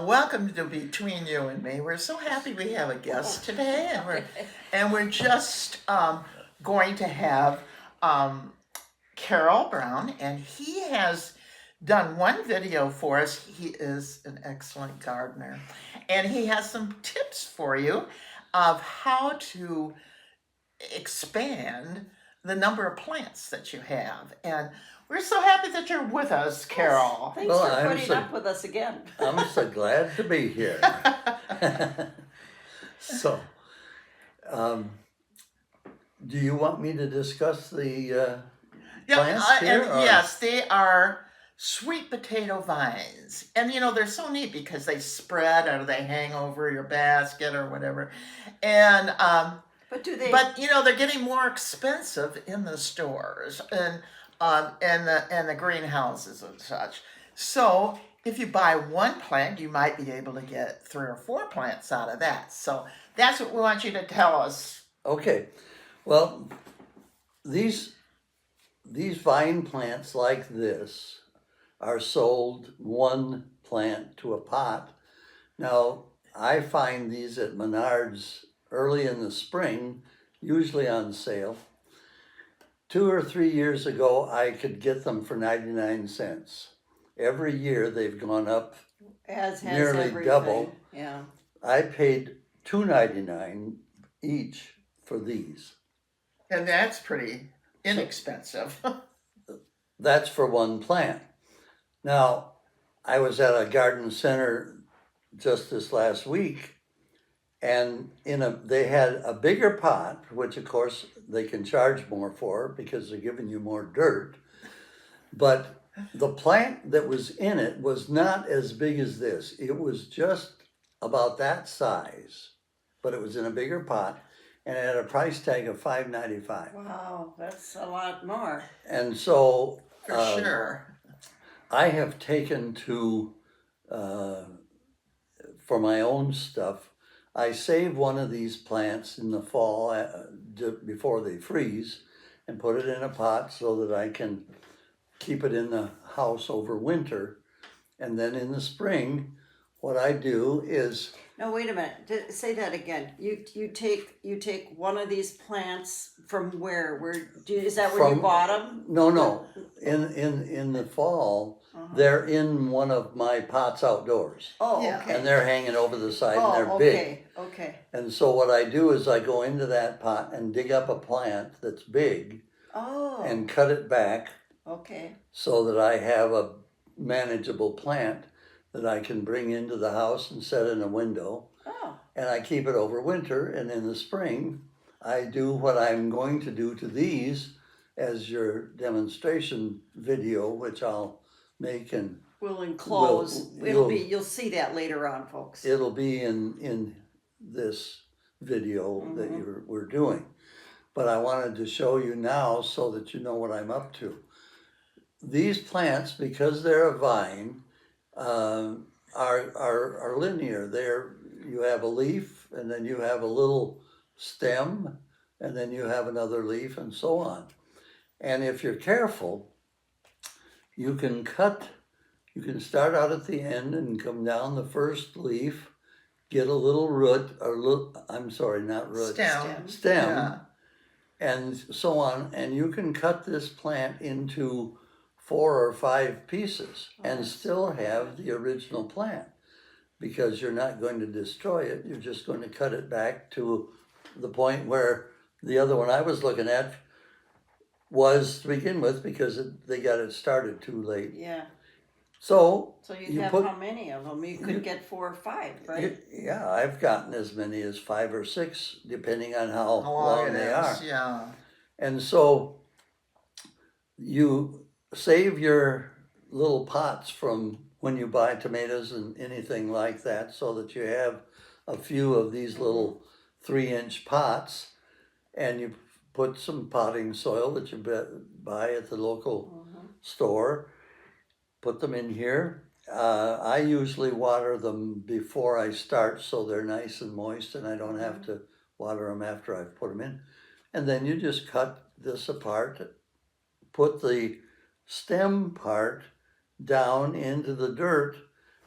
Welcome to Between You and Me. We're so happy we have a guest today, and we're just going to have Carrol Brown, and he has done one video for us. He is an excellent gardener, and he has some tips for you of how to expand the number of plants that you have. And we're so happy that you're with us, Carol. Thanks for putting up with us again. I'm so glad to be here. So, do you want me to discuss the plants here? Yes, they are sweet potato vines. And you know, they're so neat because they spread or they hang over your basket or whatever. And but you know, they're getting more expensive in the stores and the greenhouses and such. So if you buy one plant, you might be able to get 3 or 4 plants out of that. So that's what we want you to tell us. Okay. Well, these vine plants like this are sold one plant to a pot. Now, I find these at Menards early in the spring, usually on sale. 2 or 3 years ago, I could get them for 99 cents. Every year they've gone up nearly double. Yeah. I paid $2.99 each for these. And that's pretty inexpensive. That's for one plant. Now, I was at a garden center just this last week, and they had a bigger pot, which of course they can charge more for because they're giving you more dirt. But the plant that was in it was not as big as this. It was just about that size, but it was in a bigger pot, and it had a price tag of $5.95. Wow, that's a lot more. And so For sure. I have taken to, for my own stuff, I save one of these plants in the fall before they freeze and put it in a pot so that I can keep it in the house over winter. And then in the spring, what I do is... No, wait a minute. Say that again. You take one of these plants from where? Is that where you bought them? No. In the fall, they're in one of my pots outdoors. Oh, Yeah. okay. And they're hanging over the side and they're big. Okay. And so what I do is I go into that pot and dig up a plant that's big and cut it back so that I have a manageable plant that I can bring into the house and set in a window. Oh. And I keep it over winter, and in the spring, I do what I'm going to do to these as your demonstration video, which I'll make and we'll enclose. You'll see that later on, folks. It'll be in this video that we're doing. But I wanted to show you now so that you know what I'm up to. These plants, because they're a vine, are linear. You have a leaf, and then you have a little stem, and then you have another leaf, and so on. And if you're careful, you can start out at the end and come down the first leaf, get a little root, stem, Yeah. and so on, and you can cut this plant into 4 or 5 pieces and still have the original plant, because you're not going to destroy it. You're just going to cut it back to the point where the other one I was looking at was to begin with, because they got it started too late. Yeah. So you'd have how many of them? You could get 4 or 5, right? Yeah, I've gotten as many as 5 or 6, depending on how long they are. Yeah. And so you save your little pots from when you buy tomatoes and anything like that, so that you have a few of these little 3-inch pots, and you put some potting soil that you buy at the local store, put them in here. I usually water them before I start so they're nice and moist, and I don't have to water them after I've put them in. And then you just cut this apart, put the stem part down into the dirt,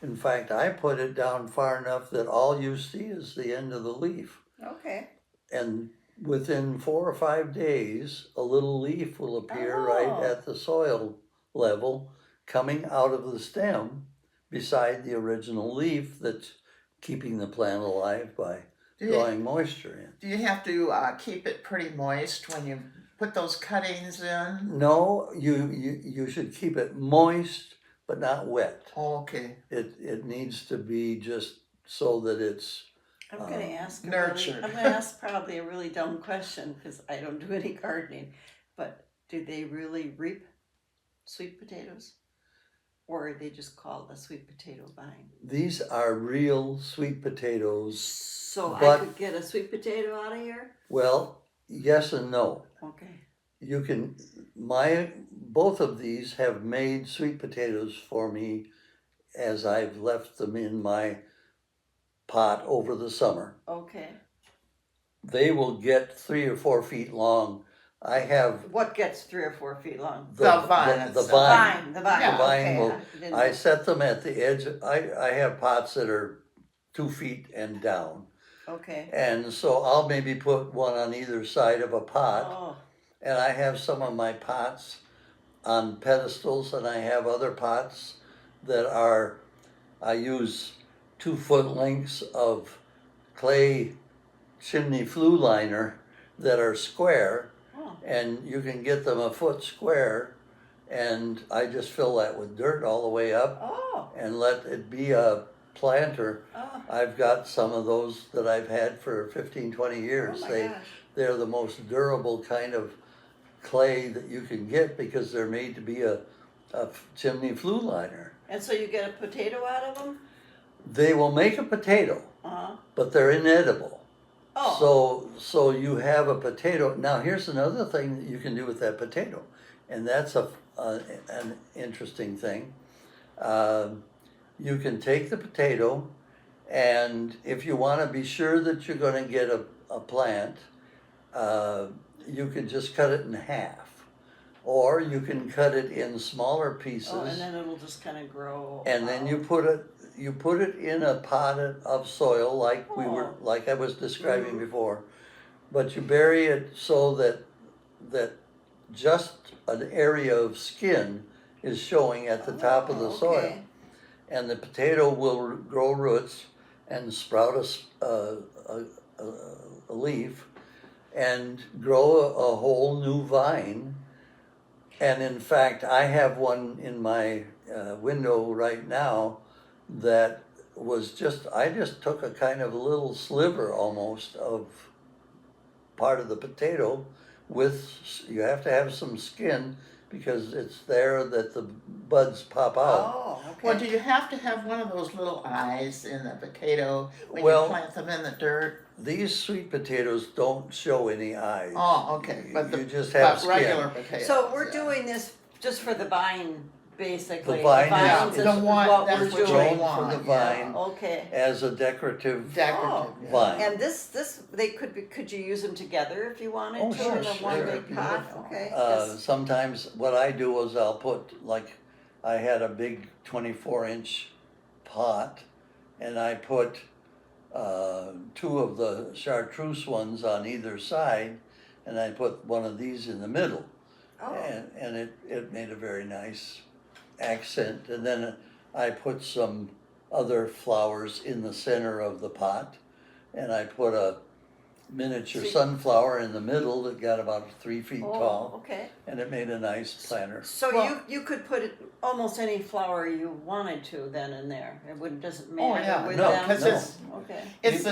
In fact, I put it down far enough that all you see is the end of the leaf. Okay. And within 4 or 5 days, a little leaf will appear right Oh. at the soil level, coming out of the stem beside the original leaf that's keeping the plant alive by drawing moisture in. Do you have to keep it pretty moist when you put those cuttings in? No, you should keep it moist, but not wet. Oh, okay. It needs to be just so that it's I'm going to ask nurtured. I'm going to ask probably a really dumb question because I don't do any gardening. But do they really reap sweet potatoes, or are they just called a sweet potato vine? These are real sweet potatoes. So I but- could get a sweet potato out of here? Well, yes and no. Okay. You can, both of these have made sweet potatoes for me as I've left them in my pot over the summer. Okay. They will get 3 or 4 feet long. I have What gets 3 or 4 feet long? The vine The itself. vine. The vine. Yeah. The vine Okay. will. I didn't I know. set them at the edge. I have pots that are 2 feet and down, Okay. and so I'll maybe put one on either side of a pot. Oh. And I have some of my pots on pedestals, and I have other pots that I use 2-foot lengths of clay chimney flue liner that are square, Oh. and you can get them a foot square, and I just fill that with dirt all the way up Oh. and let it be a planter. Oh. I've got some of those that I've had for 15, 20 years. Oh my gosh. They're the most durable kind of clay that you can get because they're made to be a chimney flue liner. And so you get a potato out of them? They will make a potato, Uh-huh. but they're inedible. Oh. So you have a potato. Now here's another thing that you can do with that potato, and that's an interesting thing. You can take the potato, and if you want to be sure that you're going to get a plant, you can just cut it in half, or you can cut it in smaller pieces. Oh, and then it'll just kind of grow. And then you put it in a pot of soil like I was describing before, but you bury it so that just an area of skin is showing at the top of the soil, Okay. and the potato will grow roots and sprout a leaf and grow a whole new vine. And in fact, I have one in my window right now that I just took a kind of a little sliver almost of part of the potato you have to have some skin because it's there that the buds pop out. Oh, okay. Well, do you have to have one of those little eyes in the potato when Well- you plant them in the dirt? These sweet potatoes don't show any eyes. Oh, okay. But You just have skin. regular potatoes. So we're yeah. doing this just for the vine, basically. The vine vines is- is the one- what that's we're what you doing. grown from the yeah. vine Okay. as a decorative Decorative. Oh. yeah. vine. And this they could you use them together if you wanted Oh, to sure, in a one sure. big pot? Beautiful. Okay. Sometimes what I do is I'll put, like, I had a big 24-inch pot, and I put 2 of the chartreuse ones on either side, and I put one of these in the middle. Oh. And it made a very nice accent. And then I put some other flowers in the center of the pot, and I put a miniature See- sunflower in the middle that got about 3 feet Oh, tall, okay. and it made a nice planter. So Well- you could put almost any flower you wanted to then in there. Doesn't Oh, matter yeah. with No, them. 'cause it's- Okay. It's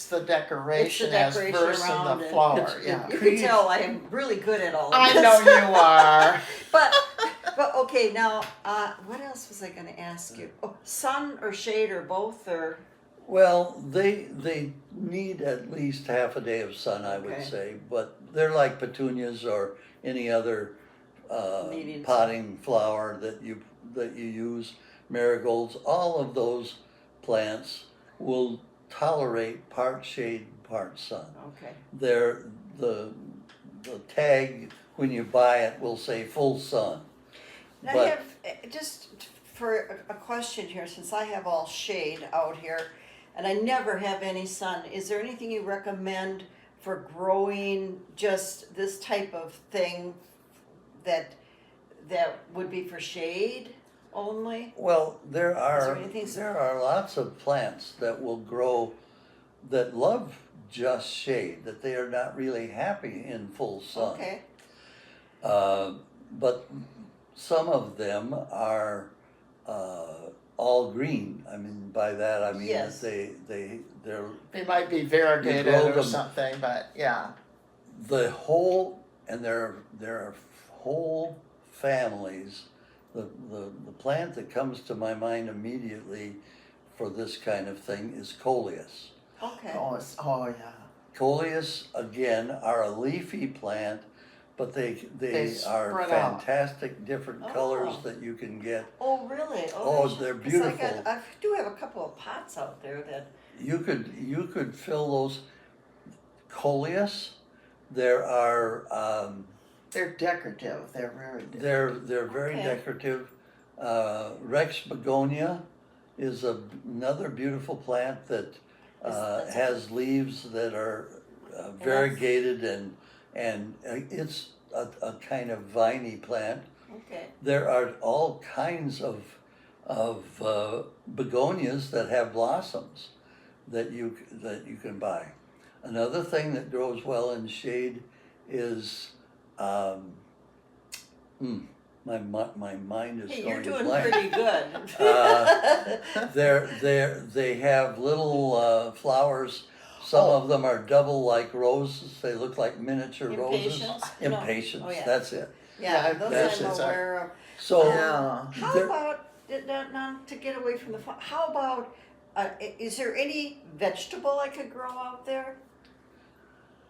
the decoration, decoration as versus around the it. flower. It's- yeah. You can tell I am really good at all of I this. know you are. But okay, now what else was I going to ask you? Oh, sun or shade or both or Well, they need at least half a day of sun, I would Okay. say, but they're like petunias or any other Needing potting flower that you use, marigolds. All of those plants will tolerate part shade, part sun. okay. The tag when you buy it will say full sun. Now But- I have just for a question here, since I have all shade out here, and I never have any sun, is there anything you recommend for growing just this type of thing that would be for shade only? Well, there are anything- lots of plants that will grow that love just shade, that they are not really happy in full sun. Okay. But some of them are all green. I mean, by that I mean Yes. that they're They might be variegated grow or them- something, but yeah. the whole, and there are whole families. The plant that comes to my mind immediately for this kind of thing is coleus. Okay. Oh yeah. Coleus, again, are a leafy plant, but they are spread out. fantastic different colors Oh. that you can get. Oh, really? Oh, I they're 'cause beautiful. I do have a couple of pots out there that. You could fill those coleus. There are They're decorative. They're very decorative. they're very Okay. decorative. Rex begonia is another beautiful plant that That's has leaves that are variegated and it's a kind of viney plant. Okay. There are all kinds of begonias that have blossoms that you can buy. Another thing that grows well in shade is my mind is Hey, going you're doing blank. pretty good. They have little flowers. Some of them are double like roses. They look like miniature roses. Impatiens? No. Impatiens. Oh, yeah. That's it. Yeah, Yeah, those that's I'm it. aware of. So Yeah. How there- about, not to get away from the, how about, is there any vegetable I could grow out there?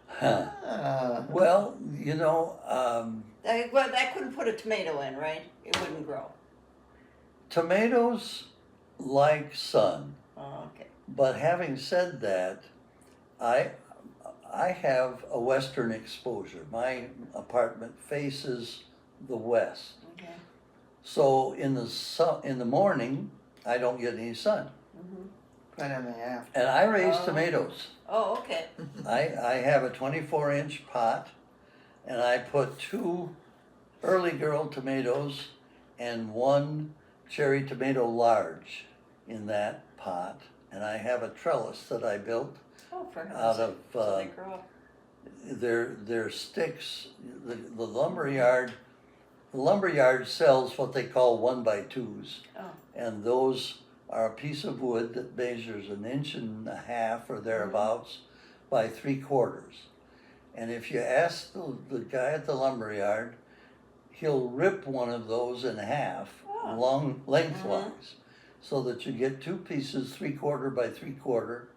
huh. Well, Well, I couldn't put a tomato in, right? It wouldn't grow. tomatoes like sun. Oh, okay. But having said that, I have a western exposure. My apartment faces the west. Okay. So in the morning, I don't get any sun. Mm-hmm. But in the afternoon. And I raise Oh. tomatoes. Oh, okay. I have a 24-inch pot, and I put 2 early girl tomatoes and 1 cherry tomato large in that pot. And I have a trellis that I built Oh, for out heaven's of sake. So they grow up. their sticks. The lumberyard sells what they call 1x2s, Oh. and those are a piece of wood that measures 1.5 inches or thereabouts by 3/4. And if you ask the guy at the lumberyard, he'll rip one of those in half, Oh. lengthwise, so that you get 2 pieces 3/4 by 3/4,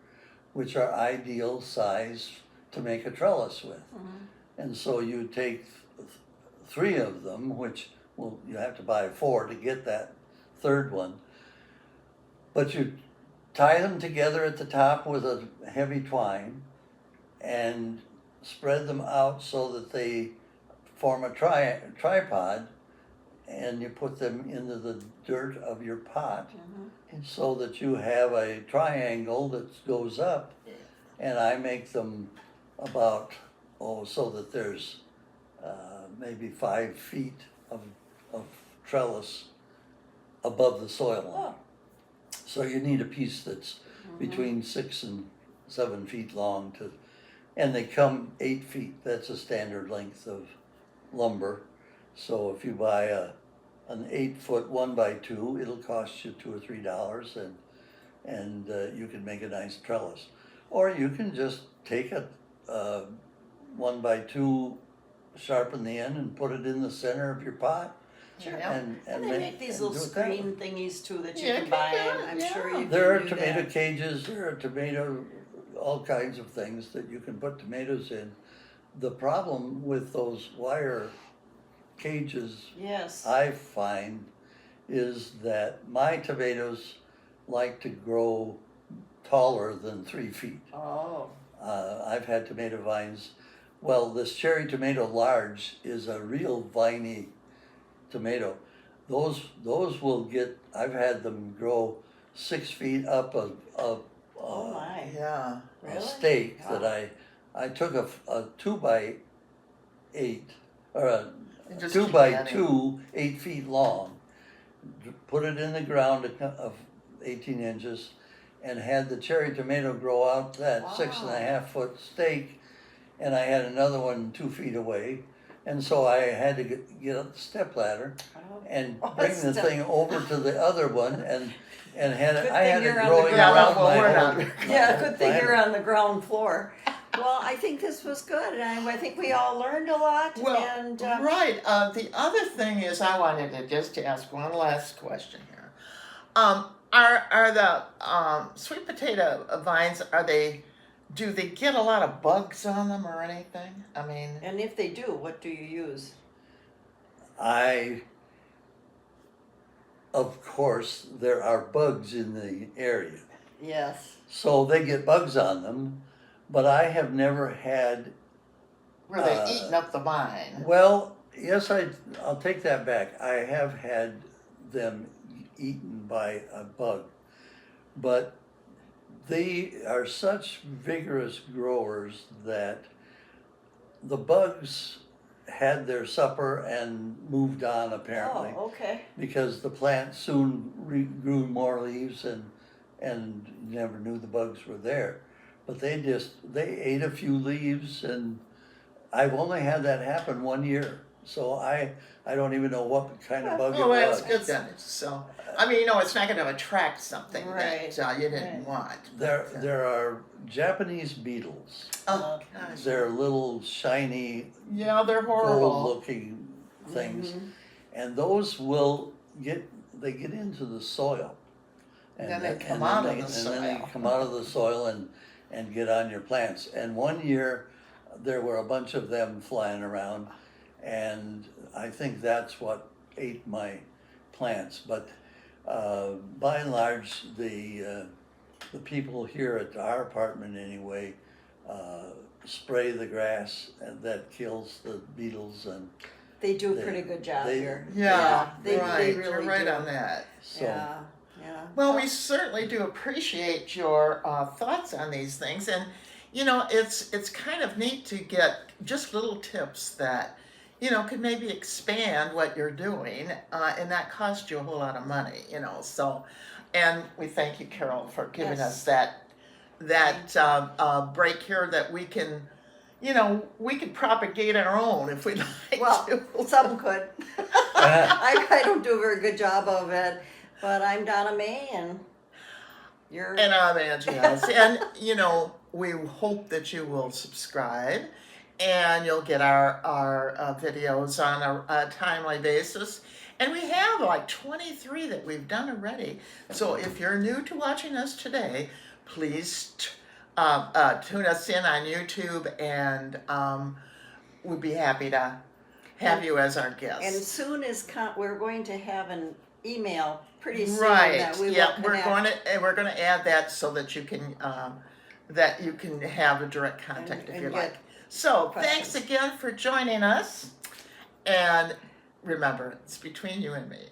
which are ideal size to make a trellis with. And so you take 3 of them, which you have to buy 4 to get that third one. But you tie them together at the top with a heavy twine and spread them out so that they form a tripod, and you put them into the dirt of your pot so that you have a triangle that goes up. And I make them about, so that there's maybe 5 feet of trellis above the soil line. Oh. So you need a piece that's between 6 and 7 feet long and they come 8 feet. That's a standard length of lumber. So if you buy an 8-foot 1x2, it'll cost you $2 or $3, and you can make a nice trellis. Or you can just take a 1x2, sharpen the end, and put it in the center of your pot. Sure. And they make these and little do it that way. screen thingies too that you Yeah, can buy, yeah, and I'm yeah. sure you can There are do tomato that. cages, there are all kinds of things that you can put tomatoes in. The problem with those wire cages, Yes. I find, is that my tomatoes like to grow taller than 3 feet. Oh. I've had tomato vines. Well, this cherry tomato large is a real viney tomato. those will get. I've had them grow 6 feet up Oh a my, Yeah. really? stake Wow. that I took a 2x8 or a And just 2 keep by adding. 2, 8 feet long, put it in the ground of 18 inches, and had the cherry tomato grow out that Wow. 6.5 foot stake, and I had another one 2 feet away, and so I had to get up the step ladder Oh. and Oh, bring the step- thing over to the other one and had it. Good I had thing it you're on the growing ground. around Yeah, well, my we're whole- not. my Yeah, whole good thing you're planet. on the ground floor. Well, I think this was good, and I think we all learned a lot. Well, and right. The other thing is, I wanted to just ask one last question here. Are the sweet potato vines? Do they get a lot of bugs on them or anything? I mean, and if they do, what do you use? Of course, there are bugs in the area, Yes. so they get bugs on them, but I have never had. were they eating up the vine? Well, yes, I'll take that back. I have had them eaten by a bug, but they are such vigorous growers that the bugs had their supper and moved on apparently, Oh, okay. because the plant soon grew more leaves and never knew the bugs were there. But they ate a few leaves, and I've only had that happen 1 year, so I don't even know what kind of bug Oh, it that's was. good then. So, I mean, it's not going to attract something Right, that you didn't right. want. There are Japanese beetles. Oh gosh. They're little shiny Yeah, they're horrible. gold-looking things, Mhm. and those they get into the soil, And then they come out of the and then they soil. come out of the soil and get on your plants. And 1 year there were a bunch of them flying around, and I think that's what ate my plants. But by and large, the people here at our apartment anyway spray the grass, and that kills the beetles, and They do a They- pretty good job they- here. Yeah, they right. really You're right do. on that. so. Yeah, yeah. Well, we certainly do appreciate your thoughts on these things, and it's kind of neat to get just little tips that could maybe expand what you're doing, and that cost you a whole lot of money. So, and we thank you, Carol, for giving Yes. us that break here that we can. We could propagate our own if we'd like Well, to. some could. I don't do a very good job of it, but I'm Donna May, and you're. And I'm Angie House. And, we hope that you will subscribe and you'll get our videos on a timely basis. And we have like 23 that we've done already. So if you're new to watching us today, please tune us in on YouTube, and we'd be happy to have you as our guest. And soon as we're going to have an email pretty soon Right. that we Yeah, will we're connect. going to add that so that you can have a direct contact if and you get like. So questions. thanks again for joining us, and remember, it's between you and me.